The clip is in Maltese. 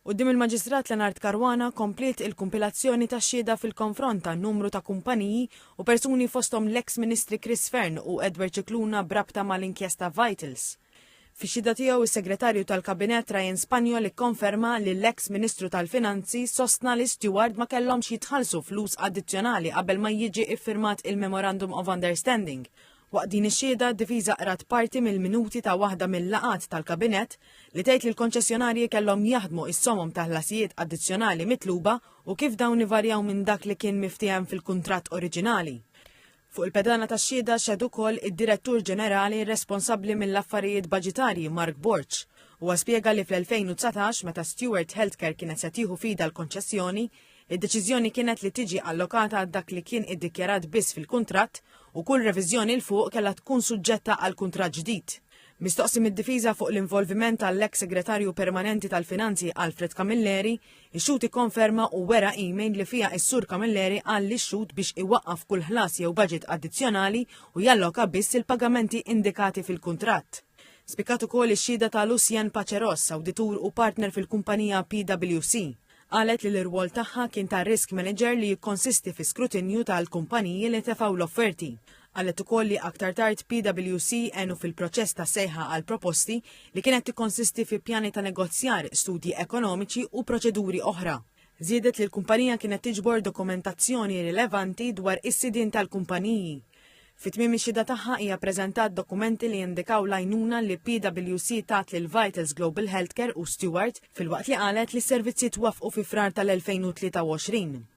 Quddiem il-Maġistrat Lenard Caruana komplet il-kumpilazzjoni tax-xhieda fil-konfront ta' numru ta' kumpaniji u persuni fosthom l-eks Ministri Chris Fern u Edward Cicluna brabta mal-inkjesta Vitals. Fix-xhieda tiegħu is-Segretarju tal-Kabinett Ryan Spanjol ikkonferma li l-eks Ministru tal-Finanzi sostna li Stewart ma kellhomx jitħallsu flus addizzjonali qabel ma jiġi iffirmat il-Memorandum of Understanding. Waqt din ix-xhieda d-difiża qrat parti mill-minuti ta' waħda mill-laqat tal-Kabinett li tgħid li l-konċessjonarji kellhom jaħdmu is-somom ta' ħlasijiet addizzjonali mitluba u kif dawn ivarjaw minn dak li kien miftiem fil-kuntratt oriġinali. Fuq il-pedana tax-xhieda xed ukoll id-Direttur Ġenerali responsabbli mill-affarijiet baġitarji Mark Borch huwa spjega li fl-2019 meta Stewart Healthcare kienet se tieħu fida l-konċessjoni, id-deċiżjoni kienet li tiġi allokata għal dak li kien iddikjarat biss fil-kuntratt u kull reviżjoni l fuq kellha tkun suġġetta għal kuntratt ġdid. Mistoqsi mid-difiża fuq l-involviment tal-eks Segretarju Permanenti tal-Finanzi Alfred Camilleri, ix-xut ikkonferma u wera email li fiha s-Sur Camilleri qal li x-xut biex iwaqqaf kull ħlas jew budget addizzjonali u jalloka biss il-pagamenti indikati fil-kuntratt. Spikat ukoll ix-xhieda ta' Lucien Paceros, awditur u partner fil-kumpanija PwC. Qalet li l-irwol tagħha kien ta' risk manager li jikkonsisti fi skrutinju tal-kumpaniji li tefgħu l-offerti. Qalet ukoll li aktar tard PwC għenu fil-proċess ta' sejħa għal proposti li kienet tikkonsisti fi pjani ta' negozjar, studji ekonomiċi u proċeduri oħra. Żiedet li l-kumpanija kienet tiġbor dokumentazzjoni rilevanti dwar is-sidien tal-kumpaniji. Fit-tmiem ix-xhieda tagħha hija ppreżentat dokumenti li jindikaw l-għajnuna li PwC tat lil Vitals Global Healthcare u Stewart filwaqt li qalet li s-servizzi twaffqu fi frar tal-2023.